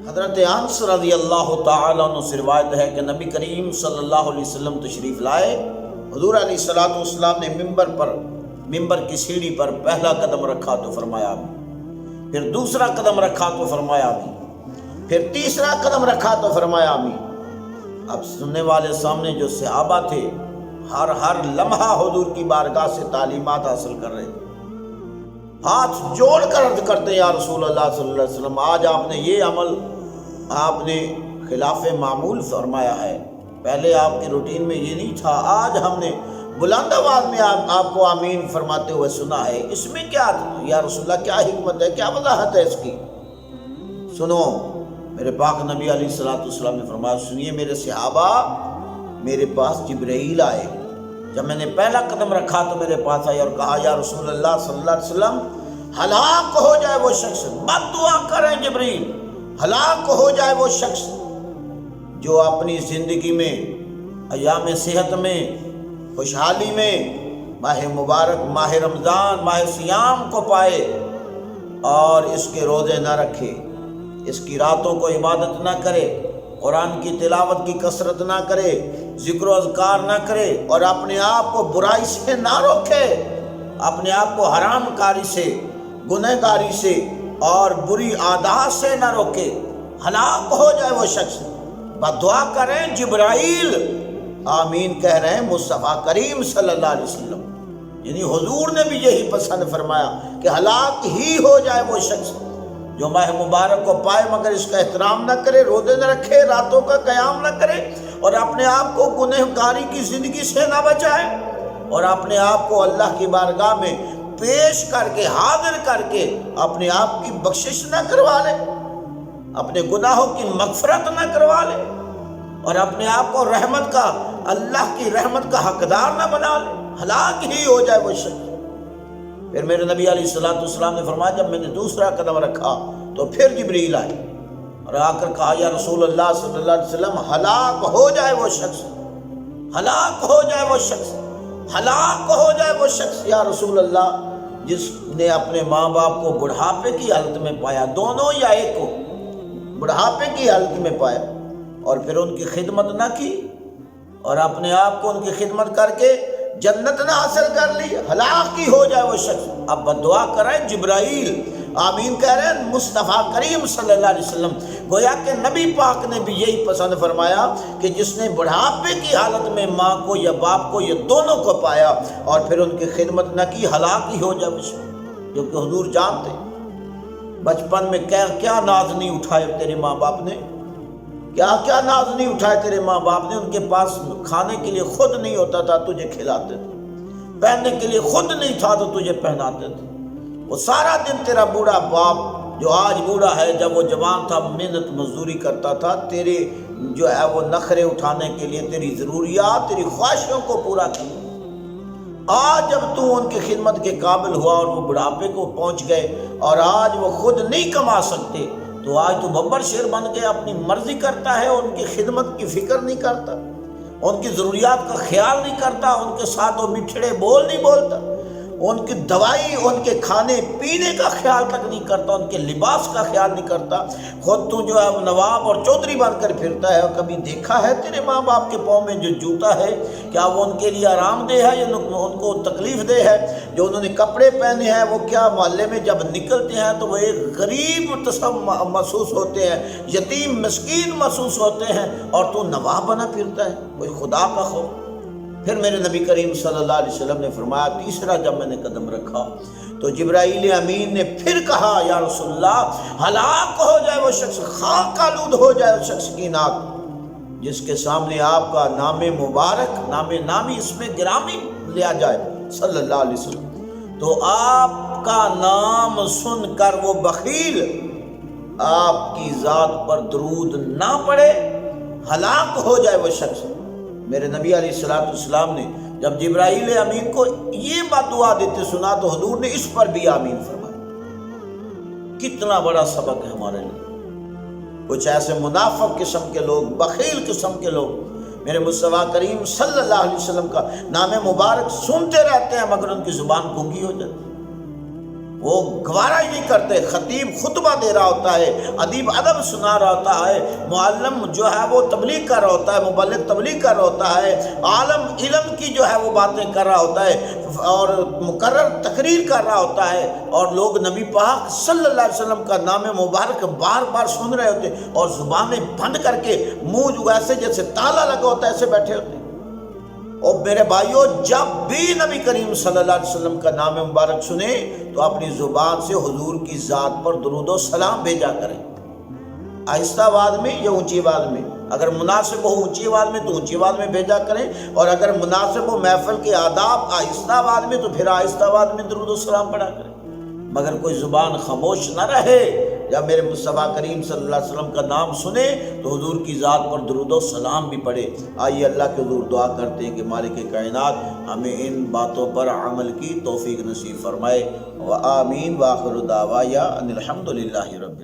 حضرت انس رضی اللہ تعالیٰ عنہ سے روایت ہے کہ نبی کریم صلی اللہ علیہ وسلم تشریف لائے۔ حضور علیہ الصلوۃ والسلام نے ممبر کی سیڑھی پر پہلا قدم رکھا تو فرمایا آمین، پھر دوسرا قدم رکھا تو فرمایا آمین، پھر تیسرا قدم رکھا تو فرمایا آمین۔ اب سننے والے سامنے جو صحابہ تھے ہر لمحہ حضور کی بارگاہ سے تعلیمات حاصل کر رہے تھے، ہاتھ جوڑ کر عرض کرتے ہیں یا رسول اللہ صلی اللہ علیہ وسلم، آج آپ نے یہ عمل آپ نے خلاف معمول فرمایا ہے، پہلے آپ کی روٹین میں یہ نہیں تھا، آج ہم نے بلند آواز میں آپ کو آمین فرماتے ہوئے سنا ہے، اس میں کیا یا رسول اللہ کیا حکمت ہے، کیا وضاحت ہے اس کی؟ سنو، میرے پاک نبی علیہ السلام نے فرمایا، سنیے میرے صحابہ، میرے پاس جبرائیل آئے، جب میں نے پہلا قدم رکھا تو میرے پاس آئے اور کہا یا رسول اللہ صلی اللہ علیہ وسلم، ہلاک ہو جائے وہ شخص، بد دعا کریں جبرائیل، ہلاک ہو جائے وہ شخص جو اپنی زندگی میں ایام صحت میں خوشحالی میں ماہ مبارک ماہ رمضان ماہ سیام کو پائے اور اس کے روزے نہ رکھے، اس کی راتوں کو عبادت نہ کرے، قرآن کی تلاوت کی کثرت نہ کرے، ذکر و اذکار نہ کرے اور اپنے آپ کو برائی سے نہ روکے، اپنے آپ کو حرام کاری سے، گناہ گاری سے اور بری عادات سے نہ روکے، ہلاک ہو جائے وہ شخص، بد دعا کریں جبرائیل آمین کہہ رہے ہیں مصطفیٰ کریم صلی اللہ علیہ وسلم، یعنی حضور نے بھی یہی پسند فرمایا کہ ہلاک ہی ہو جائے وہ شخص جو ماہ مبارک کو پائے مگر اس کا احترام نہ کرے، روزے نہ رکھے، راتوں کا قیام نہ کرے اور اپنے آپ کو گناہ گاری کی زندگی سے نہ بچائے اور اپنے آپ کو اللہ کی بارگاہ میں پیش کر کے حاضر کر کے اپنے آپ کی بخشش نہ کروا لے، اپنے گناہوں کی مغفرت نہ کروا لے اور اپنے آپ کو رحمت کا اللہ کی رحمت کا حقدار نہ بنا لے، ہلاک ہی ہو جائے وہ شخص۔ پھر میرے نبی علیہ الصلوۃ والسلام نے فرمایا جب میں نے دوسرا قدم رکھا تو پھر جبرائیل آئے اور آ کر کہا یا رسول اللہ صلی اللہ علیہ وسلم، ہلاک ہو جائے وہ شخص، ہلاک ہو جائے وہ شخص، ہلاک ہو جائے وہ شخص یا رسول اللہ جس نے اپنے ماں باپ کو بڑھاپے کی حالت میں پایا، دونوں یا ایک کو بڑھاپے کی حالت میں پایا اور پھر ان کی خدمت نہ کی اور اپنے آپ کو ان کی خدمت کر کے جنت نہ حاصل کر لی، ہلاک ہی ہو جائے وہ شخص۔ اب بد دعا کریں جبرائیل آمین کہہ رہے ہیں مصطفیٰ کریم صلی اللہ علیہ وسلم، گویا کہ نبی پاک نے بھی یہی پسند فرمایا کہ جس نے بڑھاپے کی حالت میں ماں کو یا باپ کو یا دونوں کو پایا اور پھر ان کی خدمت نہ کی، ہلاک ہی ہو جائے وہ شخص۔ جو کہ حضور جانتے بچپن میں کیا ناز نہیں اٹھائے تیرے ماں باپ نے، کیا ناز نہیں اٹھائے تیرے ماں باپ نے، ان کے پاس کھانے کے لیے خود نہیں ہوتا تھا تجھے کھلاتے تھے، پہننے کے لیے خود نہیں تھا تو تجھے پہناتے تھے، وہ سارا دن تیرا بوڑھا باپ جو آج بوڑھا ہے جب وہ جوان تھا محنت مزدوری کرتا تھا تیرے جو ہے وہ نخرے اٹھانے کے لیے، تیری ضروریات تیری خواہشوں کو پورا کرنے۔ آج جب تو ان کی خدمت کے قابل ہوا اور وہ بڑھاپے کو پہنچ گئے اور آج وہ خود نہیں کما سکتے تو آج تو ببر شیر بن کے اپنی مرضی کرتا ہے، ان کی خدمت کی فکر نہیں کرتا، ان کی ضروریات کا خیال نہیں کرتا، ان کے ساتھ وہ میٹھڑے بول نہیں بولتا، ان کی دوائی ان کے کھانے پینے کا خیال تک نہیں کرتا، ان کے لباس کا خیال نہیں کرتا، خود تو جو ہے نواب اور چودھری بن کر پھرتا ہے۔ اور کبھی دیکھا ہے تیرے ماں باپ کے پاؤں میں جو جوتا ہے کیا وہ ان کے لیے آرام دہ ہے یا ان کو تکلیف دہ ہے؟ جو انہوں نے کپڑے پہنے ہیں وہ کیا محلے میں جب نکلتے ہیں تو وہ ایک غریب محسوس ہوتے ہیں، یتیم مسکین محسوس ہوتے ہیں اور تو نواب بنا پھرتا ہے، کوئی خدا کا خوف۔ پھر میرے نبی کریم صلی اللہ علیہ وسلم نے فرمایا تیسرا جب میں نے قدم رکھا تو جبرائیل امین نے پھر کہا یا رسول اللہ ہلاک ہو جائے وہ شخص، خاک آلود ہو جائے اس شخص کی ناک جس کے سامنے آپ کا نام مبارک نامی اس میں گرامی لیا جائے صلی اللہ علیہ وسلم، تو آپ کا نام سن کر وہ بخیل آپ کی ذات پر درود نہ پڑے، ہلاک ہو جائے وہ شخص۔ میرے نبی علیہ السلام نے جب جبرائیل امین کو یہ بات دعا دیتے سنا تو حضور نے اس پر بھی آمین فرمایا۔ کتنا بڑا سبق ہے ہمارے لیے۔ کچھ ایسے منافق قسم کے لوگ، بخیل قسم کے لوگ میرے مصطفیٰ کریم صلی اللہ علیہ وسلم کا نام مبارک سنتے رہتے ہیں مگر ان کی زبان گونگی ہو جاتی ہے، وہ گوارا ہی نہیں کرتے. خطیب خطبہ دے رہا ہوتا ہے، ادیب ادب سنا رہا ہوتا ہے، معلم جو ہے وہ تبلیغ کر رہا ہوتا ہے، مبلغ تبلیغ کر رہا ہوتا ہے، عالم علم کی جو ہے وہ باتیں کر رہا ہوتا ہے، اور مقرر تقریر کر رہا ہوتا ہے، اور لوگ نبی پاک صلی اللہ علیہ وسلم کا نام مبارک بار بار سن رہے ہوتے اور زبانیں بند کر کے منہ جو ایسے جیسے تالا لگا ہوتا ہے ایسے بیٹھے ہوتے. اور میرے بھائیوں، جب بھی نبی کریم صلی اللہ علیہ وسلم کا نام مبارک سنیں تو اپنی زبان سے حضور کی ذات پر درود و سلام بھیجا کریں، آہستہ آواز میں یا اونچی آواز میں. اگر مناسب ہو اونچی آواز میں تو اونچی آواز میں بھیجا کریں، اور اگر مناسب ہو محفل کے آداب آہستہ آواز میں تو پھر آہستہ آواز میں درود و سلام پڑھا کریں. مگر کوئی زبان خاموش نہ رہے. جب میرے مصطفیٰ کریم صلی اللہ علیہ وسلم کا نام سنے تو حضور کی ذات پر درود و سلام بھی پڑھے. آئیے اللہ کے حضور دعا کرتے ہیں کہ مالک کائنات ہمیں ان باتوں پر عمل کی توفیق نصیب فرمائے. وآمین. وآخر دعوایا ان الحمد للہ رب